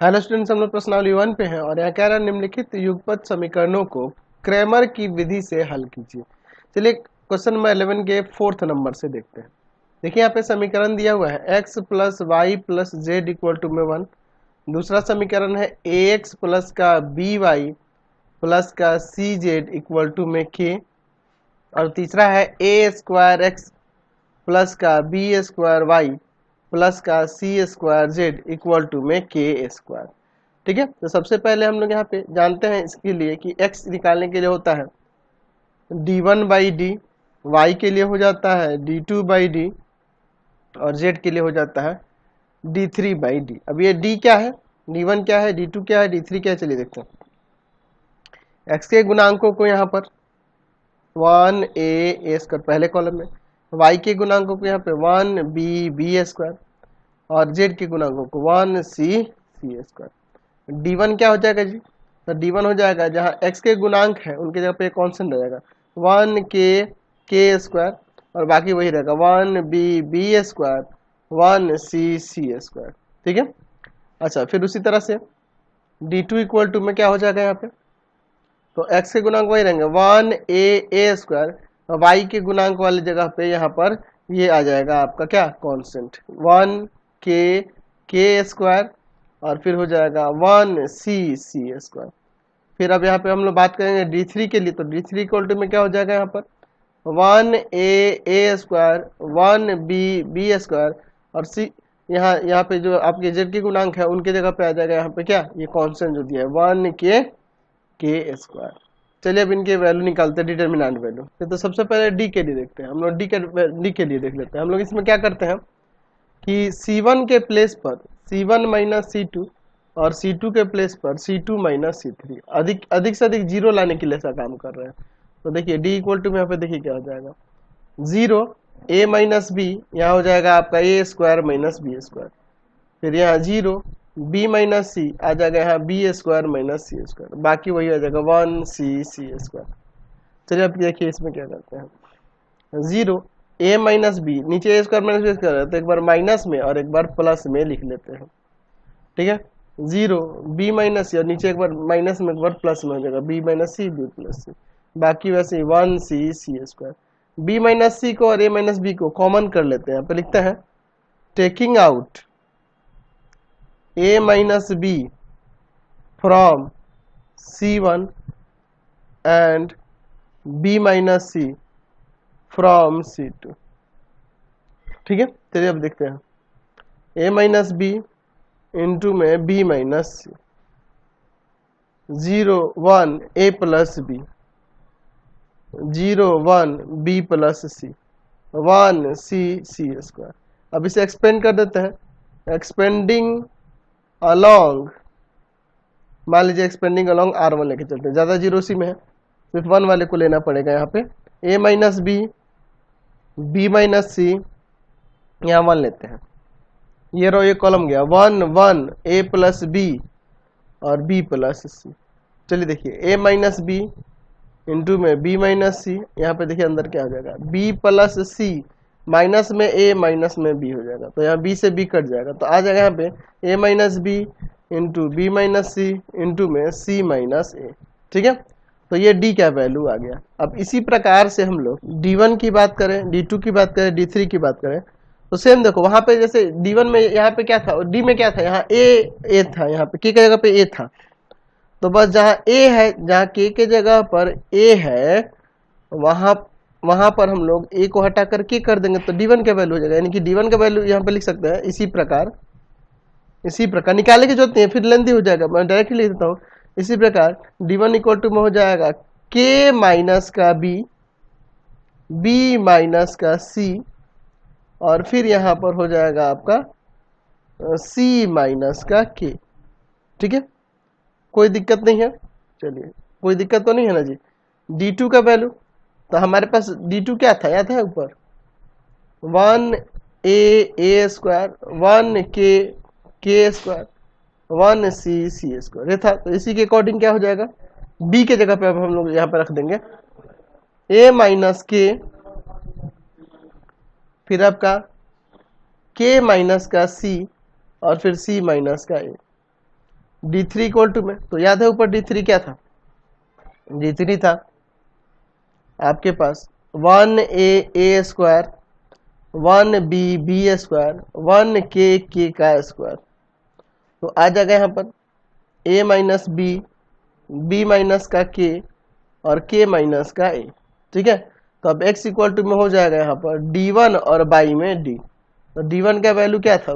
Hello students, हम लोग प्रश्नावली 1 पे हैं और यहाँ कह रहा है निम्नलिखित युगपत समीकरणों को क्रैमर की विधि से हल कीजिए। चलिए क्वेश्चन नंबर 11 के 4th नंबर से देखते हैं। देखिए यहाँ पे समीकरण दिया हुआ है x plus Y plus Z equal to में 1। दूसरा समीकरण है ax प्लस का बी वाई प्लस का सी जेड इक्वल टू में k। और तीसरा है ए स्क्वायर एक्स प्लस का बी स्क्वायर वाई प्लस का C square Z equal to में के स्क्वायर। ठीक है, तो सबसे पहले हम लोग यहाँ पे जानते हैं इसके लिए कि x निकालने के लिए होता है d1 बाई डी, वाई के लिए हो जाता है d2 बाई डी और z के लिए हो जाता है d3 बाई डी। अब ये d क्या है, d1 क्या है, d2 क्या है, d3 क्या है, चलिए देखते हैं। x के गुणांकों को यहाँ पर 1a स्क्वायर पहले कॉलम में, y के गुणांकों को यहाँ पे 1b स्क्वायर और z के गुणांकों को 1c स्क्वायर। d1 क्या हो जाएगा जी, तो d1 हो जाएगा जहाँ x के गुणांक है उनके जगह पे कांस्टेंट रहेगा 1k स्क्वायर और बाकी वही रहेगा 1b स्क्वायर 1c स्क्वायर। ठीक है, अच्छा फिर उसी तरह से d2 इक्वल टू में क्या हो जाएगा यहाँ पे, तो x के गुणांक वही रहेंगे 1a स्क्वायर और y के गुणांक वाली जगह पे यहाँ पर ये आ जाएगा आपका क्या कांस्टेंट 1k स्क्वायर और फिर हो जाएगा 1c स्क्वायर। फिर अब यहाँ पे हम लोग बात करेंगे d3 के लिए, तो d3 इक्वल टू में क्या हो जाएगा यहाँ पर 1a स्क्वायर 1b स्क्वायर और c यहाँ पे जो आपके z के गुणांक है उनके जगह पे आ जाएगा यहाँ पे क्या, ये कांस्टेंट जो दिया है 1k स्क्वायर। चलिए अब इनके वैल्यू निकालते हैं, डिटर्मिनेंट वैल्यू। तो सबसे पहले डी के लिए देखते हैं हम लोग, डी के लिए देख लेते हैं हम लोग। इसमें क्या करते हैं कि C1 के प्लेस पर C1 माइनस C2 और C2 के प्लेस पर C2 माइनस C3 अधिक से अधिक जीरो लाने के लिए ऐसा काम कर रहे हैं। तो देखिए D इक्वल टू में यहाँ पे देखिए क्या हो जाएगा, जीरो a माइनस बी, यहाँ हो जाएगा आपका a square minus B square. फिर यहाँ जीरो b माइनस सी आ जाएगा यहाँ B square minus C square, बाकी वही आ जाएगा 1c स्क्वायर। चलिए अब देखिए इसमें क्या करते हैं, जीरो a माइनस बी, नीचे a square minus B square है तो एक बार माइनस में और एक बार प्लस में लिख लेते हैं। ठीक है, जीरो b माइनस सी और नीचे एक बार माइनस में एक बार प्लस में हो जाएगा b minus C B plus C, बाकी वैसे 1c स्क्वायर। b माइनस सी को और a माइनस बी को कॉमन कर लेते हैं, यहाँ पे लिखते हैं taking out a minus b from C1 and b minus c from C2। ठीक है, चलिए अब देखते हैं a minus b इंटू में b minus C, 0 1 a plus B, 0 1 b plus C, 1 c square. अब इसे एक्सपेंड कर देते हैं, एक्सपेंडिंग अलॉन्ग, मान लीजिए एक्सपेंडिंग अलॉन्ग R1 लेके चलते हैं, ज़्यादा जीरो सी में है सिर्फ 1 वाले को लेना पड़ेगा यहाँ पे। a minus B, b minus C, यहाँ 1 लेते हैं, ये रो ये कॉलम गया 1 1 a प्लस बी और b प्लस सी। चलिए देखिए a माइनस बी इंटू में b माइनस सी, यहाँ पे देखिए अंदर क्या हो जाएगा b प्लस सी माइनस में a माइनस में b हो जाएगा, तो यहाँ b से b कट जाएगा तो आ जाएगा यहाँ पे a minus B into B minus C into में c माइनस a। ठीक है, तो ये d क्या वैल्यू आ गया। अब इसी प्रकार से हम लोग d1 की बात करें, d2 की बात करें, d3 की बात करें तो सेम देखो वहां पे जैसे d1 में यहाँ पे क्या था और d में क्या था, यहाँ a था, यहाँ पे k की जगह पे a था, तो बस जहाँ a है, जहाँ k के जगह पर a है वहां पर हम लोग a को हटा कर k कर देंगे तो d1 का वैल्यू हो जाएगा, यानी कि d1 का वैल्यू यहाँ पे लिख सकते हैं इसी प्रकार निकालने की जरूरत नहीं है, फिर लेंथी हो जाएगा, मैं डायरेक्टली लिख देता हूँ। इसी प्रकार d1 इक्वल टू में हो जाएगा k माइनस का b, b माइनस का c और फिर यहाँ पर हो जाएगा आपका c माइनस का k। ठीक है, कोई दिक्कत नहीं है, चलिए कोई दिक्कत तो नहीं है ना जी। d2 का वैल्यू, तो हमारे पास d2 क्या था, याद है ऊपर 1a square 1k square 1c square ये था, तो इसी के अकॉर्डिंग क्या हो जाएगा, b के जगह पे अब हम लोग यहाँ पे रख देंगे a माइनस k, फिर आपका k माइनस का c और फिर c माइनस का a। D3 इक्वल टू में, तो याद है ऊपर D3 क्या था, D3 था आपके पास 1a square, 1b square, 1k का स्क्वायर। तो आ जाएगा यहाँ पर a minus B, b minus का k और k माइनस का a। ठीक है, तो अब x इक्वल टू में हो जाएगा यहाँ पर d1 और बाई में d। तो d1 का वैल्यू क्या था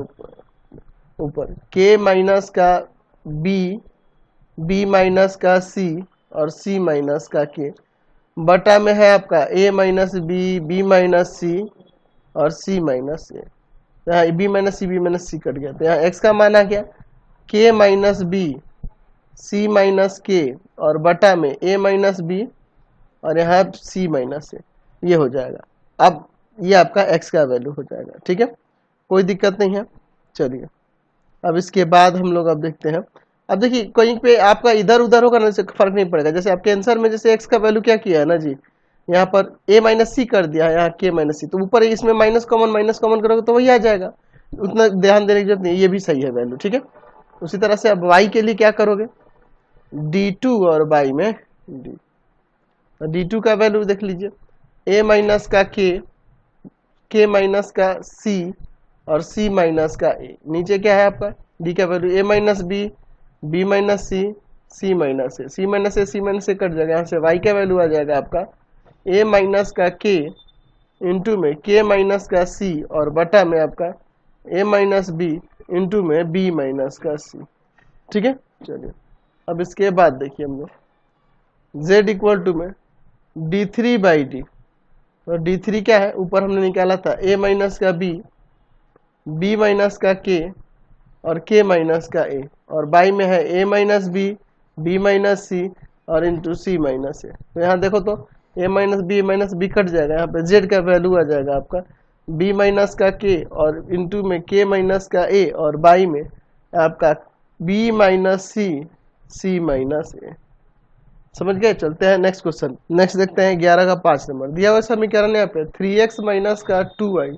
ऊपर k माइनस का b, b माइनस का c और c माइनस का k, बटा में है आपका a minus B, B minus C और c माइनस ए। तो यहाँ b माइनस सी कट गया, तो यहाँ x का मान आ गया k माइनस बी, सी माइनस के और बटा में a माइनस बी और यहाँ c माइनस ए, ये हो जाएगा। अब ये आपका x का वैल्यू हो जाएगा। ठीक है, कोई दिक्कत नहीं है। चलिए अब इसके बाद हम लोग अब देखते हैं। अब देखिए कहीं पे आपका इधर उधर होगा ना, इससे फर्क नहीं पड़ेगा। जैसे आपके आंसर में जैसे x का वैल्यू क्या किया है ना जी, यहाँ पर a माइनस सी कर दिया है, यहाँ k माइनस सी, तो ऊपर इसमें माइनस कॉमन करोगे तो वही आ जाएगा, उतना ध्यान देने की जरूरत नहीं, ये भी सही है वैल्यू। ठीक है, उसी तरह से अब y के लिए क्या करोगे, d2 और y में d, d2 का वैल्यू देख लीजिए a माइनस का k माइनस का c और c माइनस का a। नीचे क्या है आपका d का value a minus B, B minus C, C minus A, C minus A cut जाएगा। यहाँ से y का वैल्यू आ जाएगा आपका a माइनस का k इंटू में k माइनस का c और बटा में आपका a माइनस बी इंटू में b माइनस का c। ठीक है, चलिए अब इसके बाद देखिए हम लोग z इक्वल टू में d3 बाई डी। तो d3 क्या है, ऊपर हमने निकाला था a माइनस का b, b माइनस का k और k माइनस का a, और बाई में है a minus B, b minus C और इंटू सी माइनस ए। तो यहाँ देखो तो a माइनस बी कट जाएगा, यहाँ पे z का वैल्यू आ जाएगा आपका b माइनस का k और इंटू में k माइनस का a और बाई में आपका b minus C, C minus ए। समझ गए। चलते हैं नेक्स्ट क्वेश्चन। नेक्स्ट देखते हैं 11 का 5 नंबर दिया हुआ समीकरण यहाँ पे 3x माइनस का 2y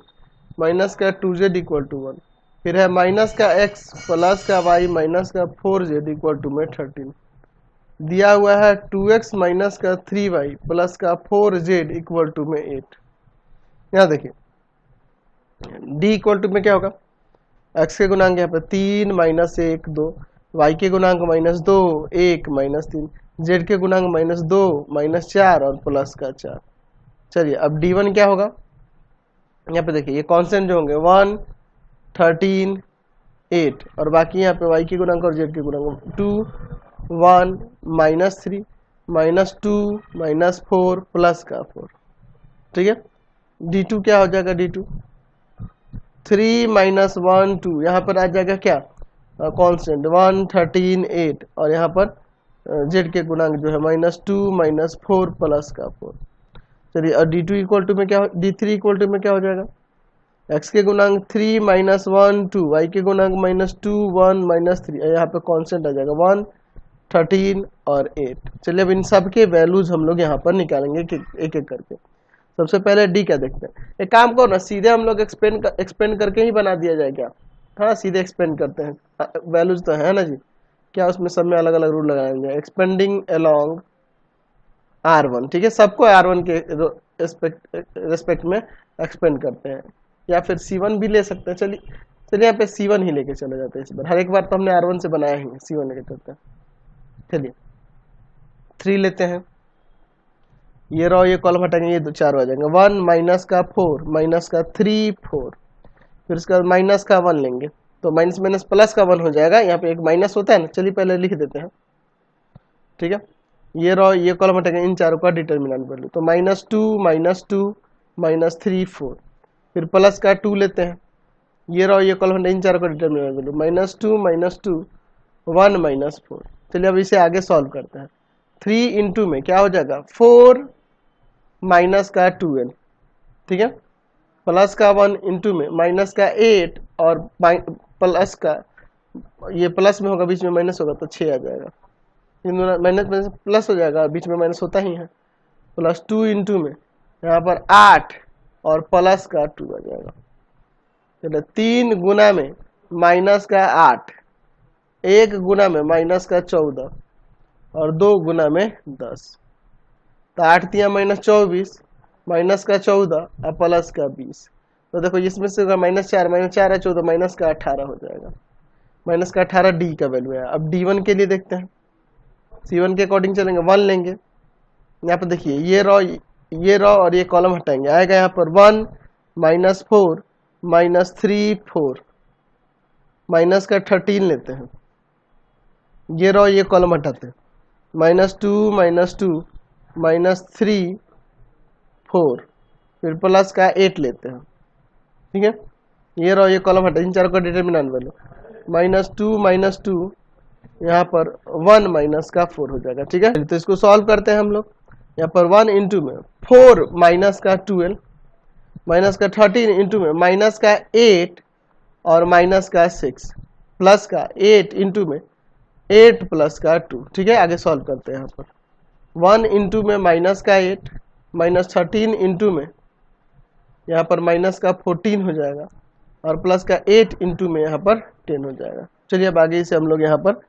माइनस का 2z इक्वल टू 1, फिर है माइनस का x प्लस का y माइनस का 4z इक्वल टू में 13। दिया हुआ है 2x माइनस का 3y प्लस का 4z इक्वल टू में 8। यहाँ देखिए d इक्वल टू में क्या होगा, x के गुणांक यहाँ पे 3 माइनस 1 2, y के गुणांक माइनस 2 1 माइनस 3, z के गुणांक माइनस 2 माइनस 4 और प्लस का 4। चलिए अब d1 क्या होगा, यहाँ पे देखिए ये कांस्टेंट जो होंगे 1 13 8 और बाकी यहाँ पे y के गुणांक और z के गुणांक 2 1 माइनस 3 माइनस 2 माइनस 4 प्लस का 4। ठीक है, d2 क्या हो जाएगा, d2 3 माइनस 1 2, यहाँ पर आ जाएगा क्या कांस्टेंट 1 13 8 और यहाँ पर z के गुणांक जो है माइनस 2 माइनस 4 प्लस का 4। चलिए और d2 इक्वल टू में क्या, d3 इक्वल टू में क्या हो जाएगा, x के गुणांक 3 माइनस 1 2, y के गुणांक माइनस 2 1 माइनस 3, यहाँ पे कांस्टेंट आ जाएगा 1 13 और 8। चलिए अब इन सब के वैल्यूज हम लोग यहाँ पर निकालेंगे एक एक करके। सबसे पहले d क्या देखते हैं, एक काम करो ना सीधे हम लोग एक्सपेंड करके ही बना दिया जाए क्या, हाँ सीधे एक्सपेंड करते हैं, वैल्यूज तो है ना जी, क्या उसमें सब में अलग अलग रूल लगाएंगे, एक्सपेंडिंग अलोंग R1। ठीक है, सबको R1 के रेस्पेक्ट में एक्सपेंड करते हैं, या फिर C1 भी ले सकते हैं। चलिए यहाँ पे C1 ही लेके चले जाते हैं इस बार, हर एक बार तो हमने R1 से बनाया ही, C1 लेके चलते हैं। चलिए 3 लेते हैं, ये रो ये कॉलम हटाएंगे, ये 4 आ जाएंगे, 1 माइनस का 4 माइनस का 3 4, फिर इसका माइनस का 1 लेंगे तो माइनस माइनस प्लस का 1 हो जाएगा, यहाँ पे एक माइनस होता है ना, चलिए पहले लिख देते हैं। ठीक है, ये रो ये कॉलम हटाएंगे, इन चारों का डिटर्मिनेंट वैल्यू, तो माइनस 2 माइनस 3 4, फिर प्लस का 2 लेते हैं, ये रो ये कॉलम इन चारों का डिटर्मिनेंट वैल्यू माइनस 2 1 माइनस 4। चलिए अब इसे आगे सॉल्व करते हैं, 3 इंटू में क्या हो जाएगा 4 माइनस का 2n, ठीक है, प्लस का 1 इंटू में माइनस का 8 और प्लस का, ये प्लस में होगा बीच में माइनस होगा तो 6 आ जाएगा, माइनस माइनस प्लस हो जाएगा, बीच में माइनस होता ही है, प्लस 2 इंटू में यहाँ पर 8 और प्लस का 2 आ जाएगा। चलो 3 गुना में माइनस का 8 1 गुना में माइनस का 14 और 2 गुना में 10, तो 8 तिया -24, माइनस का 14 और प्लस का 20। तो देखो इसमें से होगा -4 -4 है 14, माइनस का 18 हो जाएगा। माइनस का 18 डी का वैल्यू है। अब D1 के लिए देखते हैं, C1 के अकॉर्डिंग चलेंगे, 1 लेंगे। यहाँ पर देखिए ये रॉ और ये कॉलम हटाएंगे, आएगा यहाँ पर 1 -4 -3 4, माइनस का 13 लेते हैं, ये रॉ ये कॉलम हटाते हैं, -2 -3 4, फिर प्लस का 8 लेते हैं, ठीक है। ये रॉ ये कॉलम हटा, इन चारों का डिटरमिनेंट वैल्यू -2 यहाँ पर 1 माइनस का 4 हो जाएगा, ठीक है। तो इसको सॉल्व करते हैं हम लोग। यहाँ पर 1 इंटू में 4 माइनस का 12 माइनस का 13 इंटू में माइनस का 8 और माइनस का 6 प्लस का 8 इंटू में 8 प्लस का 2, ठीक है। आगे सॉल्व करते हैं। यहाँ पर 1 इंटू में माइनस का 8 माइनस 13 इंटू में यहाँ पर माइनस का 14 हो जाएगा और प्लस का 8 इंटू में यहाँ पर 10 हो जाएगा। चलिए अब आगे इसे हम लोग यहाँ पर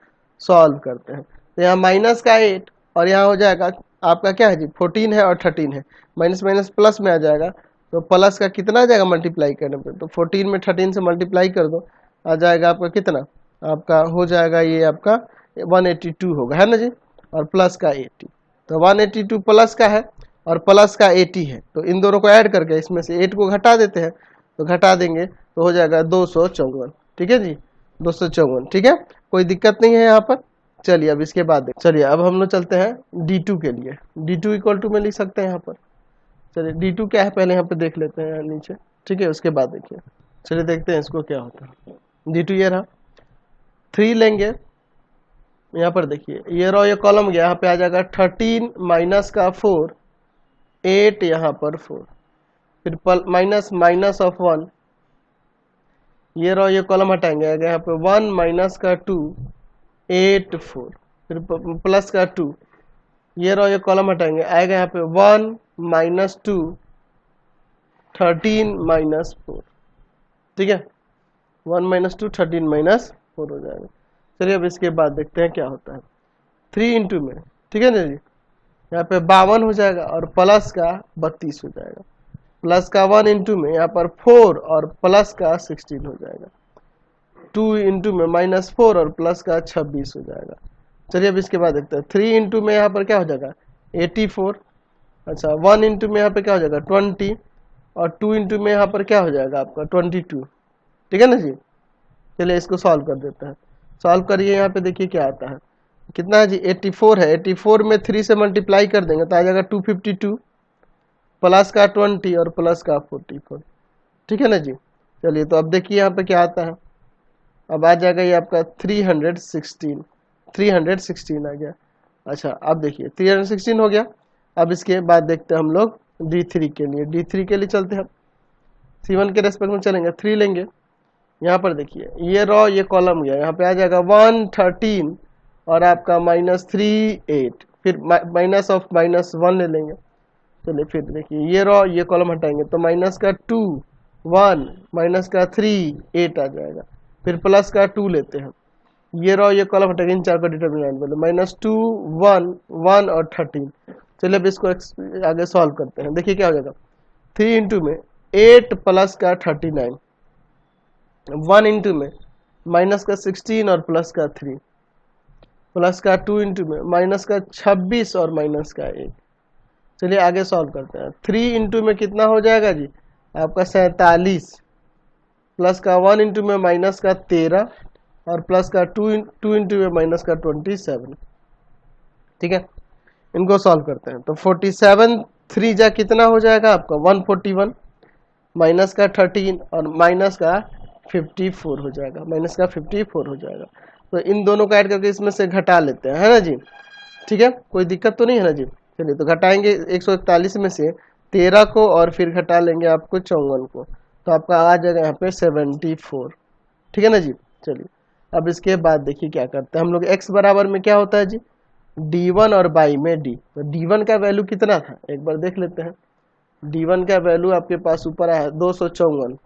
सॉल्व करते हैं। तो यहाँ माइनस का 8 और यहाँ हो जाएगा आपका क्या है जी, 14 है और 13 है, माइनस माइनस प्लस में आ जाएगा, तो प्लस का कितना आ जाएगा मल्टीप्लाई करने पे, तो 14 में 13 से मल्टीप्लाई कर दो, आ जाएगा आपका कितना, आपका हो जाएगा ये आपका 182 होगा, है ना जी, और प्लस का 80, तो 182 प्लस का है और प्लस का 80 है, तो इन दोनों को ऐड करके इसमें से 8 को घटा देते हैं, तो घटा देंगे तो हो जाएगा 254, ठीक है जी, 254, ठीक है, कोई दिक्कत नहीं है यहाँ पर। चलिए अब इसके बाद चलिए अब हम लोग चलते हैं D2 के लिए। D2 इक्वल टू में लिख सकते हैं यहाँ पर। चलिए D2 क्या है पहले यहाँ पे देख लेते हैं नीचे, ठीक है, उसके बाद देखिए। चलिए देखते हैं इसको क्या होता है। D2 ये रहा, 3 लेंगे, यहाँ पर देखिए ये रहा, ये कॉलम गया, यहाँ पे आ जाएगा 13 माइनस का 4 8 यहाँ पर 4, फिर माइनस माइनस ऑफ 1, ये रहा, ये कॉलम हटाएंगे, आएगा यहाँ पे 1 माइनस का 2 8 4, फिर प्लस का 2, ये रहा, ये कॉलम हटाएंगे, आएगा यहाँ पे 1 माइनस 2 13 माइनस 4, ठीक है, 1 माइनस 2 13 माइनस 4 हो जाएगा। चलिए अब इसके बाद देखते हैं क्या होता है। 3 इंटू में, ठीक है ना जी, यहाँ पे 52 हो जाएगा और प्लस का 32 हो जाएगा, प्लस का 1 इंटू में यहाँ पर 4 और प्लस का 16 हो जाएगा, 2 इंटू में -4 और प्लस का 26 हो जाएगा। चलिए अब इसके बाद देखते हैं। 3 इंटू में यहाँ पर क्या हो जाएगा 84, अच्छा 1 इंटू में यहाँ पे क्या हो जाएगा 20 और 2 इंटू में यहाँ पर क्या हो जाएगा आपका 22, ठीक है ना जी। चलिए इसको सॉल्व कर देते हैं। सॉल्व करिए, यहाँ पे देखिए क्या आता है, कितना है जी 84 है, 84 में 3 से मल्टीप्लाई कर देंगे तो आ जाएगा 252 प्लस का 20 और प्लस का 44, ठीक है ना जी। चलिए तो अब देखिए यहाँ पे क्या आता है, अब आ जाएगा ये आपका 316 आ गया। अच्छा अब देखिए 316 हो गया। अब इसके बाद देखते हैं हम लोग D3 के लिए। D3 के लिए चलते हैं, C1 के रेस्पेक्ट में चलेंगे, 3 लेंगे, यहाँ पर देखिए ये रॉ ये कॉलम गया, यहाँ पे आ जाएगा 113 और आपका -3 8, फिर माइनस ऑफ -1 ले लेंगे। चलिए फिर देखिए ये रॉ ये कॉलम हटाएंगे तो माइनस का 2 1 माइनस का 3 8 आ जाएगा, फिर प्लस का 2 लेते हैं, ये रॉ ये कॉलम हटाएंगे, इन चार का डिटरमिनेंट वैल्यू -2 1 1 और 13। चलिए अब इसको आगे सॉल्व करते हैं। देखिए क्या हो जाएगा, 3 इंटू में 8 प्लस का 39, 1 इंटू में माइनस का 16 और प्लस का 3, प्लस का 2 इंटू में माइनस का 26 और माइनस का 1। चलिए आगे सॉल्व करते हैं। 3 इंटू में कितना हो जाएगा जी आपका 47, प्लस का 1 इंटू में माइनस का 13 और प्लस का 2 इंटू में माइनस का 27, ठीक है। इनको सॉल्व करते हैं तो 47 3 जा कितना हो जाएगा आपका 141, माइनस का 13 और माइनस का 54 हो जाएगा, माइनस का 54 हो जाएगा। तो इन दोनों को ऐड करके इसमें से घटा लेते हैं, है ना जी, ठीक है, कोई दिक्कत तो नहीं है ना जी। चलिए तो घटाएंगे 141 में से 13 को और फिर घटा लेंगे आपको 54 को, तो आपका आ जाएगा यहाँ पे 74, ठीक है ना जी। चलिए अब इसके बाद देखिए क्या करते हैं हम लोग, x बराबर में क्या होता है जी D1 और बाई में D, तो D1 का वैल्यू कितना था एक बार देख लेते हैं। D1 का वैल्यू आपके पास ऊपर आया 254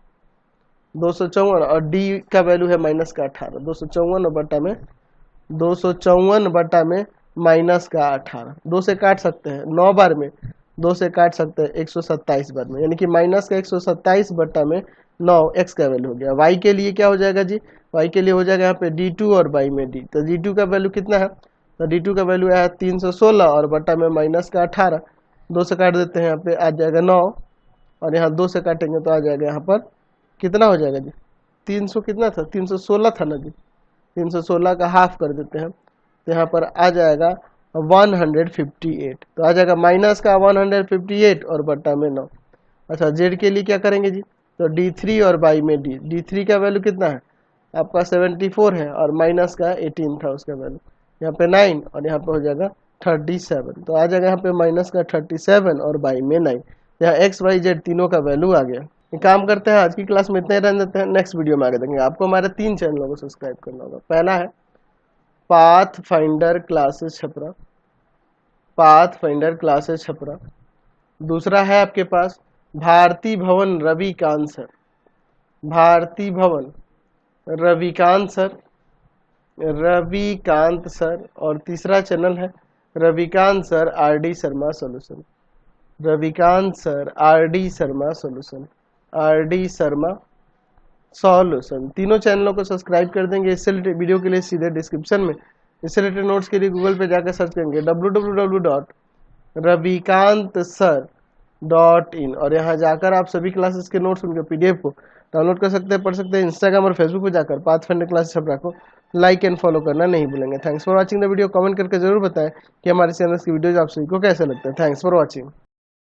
और D का वैल्यू है -18, 254 और बटा में 254 बटा में माइनस का 18, 2 से काट सकते हैं 9 बार में, 2 से काट सकते हैं 127 बार में, यानी कि माइनस का 127 बटा में 9 x का वैल्यू हो गया। y के लिए क्या हो जाएगा जी, y के लिए हो जाएगा यहाँ पे d2 और y में d, तो d2 का वैल्यू कितना है, तो d2 का वैल्यू है 316 और बटा में माइनस का 18, 2 से काट देते हैं यहाँ पे आ जाएगा 9 और यहाँ 2 से काटेंगे तो आ जाएगा यहाँ पर कितना हो जाएगा जी, 300 कितना था, 316 था ना जी, 316 का हाफ कर देते हैं तो यहाँ पर आ जाएगा 158, तो आ जाएगा माइनस का 158 और बटा में 9। अच्छा जेड के लिए क्या करेंगे जी, तो d3 और y में d3 का वैल्यू कितना है आपका 74 है और माइनस का 18 था उसका वैल्यू, यहाँ पे 9 और यहाँ पे हो जाएगा 37, तो आ जाएगा यहाँ पे माइनस का 37 और y में 9, यहाँ x y z तीनों का वैल्यू आ गया। ये काम करते हैं, आज की क्लास में इतना ही रहने देते हैं, नेक्स्ट वीडियो में आगे देखेंगे। आपको हमारे 3 चैनलों को सब्सक्राइब करना होगा। पहला है path finder classes Chhapra, path finder classes Chhapra. दूसरा है आपके पास भारती भवन रविकांत सर, भारती भवन रविकांत सर, रविकांत सर। और तीसरा चैनल है Ravikant sir R D Sharma solution, Ravikant sir R D Sharma solution, R D Sharma solution. तीनों चैनलों को सब्सक्राइब कर देंगे। इससे रिलेटेड वीडियो के लिए सीधे डिस्क्रिप्शन में, इससे रिलेटेड नोट्स के लिए गूगल पे जाकर सर्च करेंगे www.ravikanstsir.in और यहाँ जाकर आप सभी क्लासेस के नोट्स उनके पीडीएफ को डाउनलोड कर सकते हैं, पढ़ सकते हैं। इंस्टाग्राम और फेसबुक पर जाकर पाथ फाइंडर क्लासेस छपरा को लाइक एंड फॉलो करना नहीं भूलेंगे। Thanks for watching the video. Comment करके जरूर बताएं कि हमारे चैनल की वीडियोज आप सभी को कैसे लगते हैं। Thanks for watching.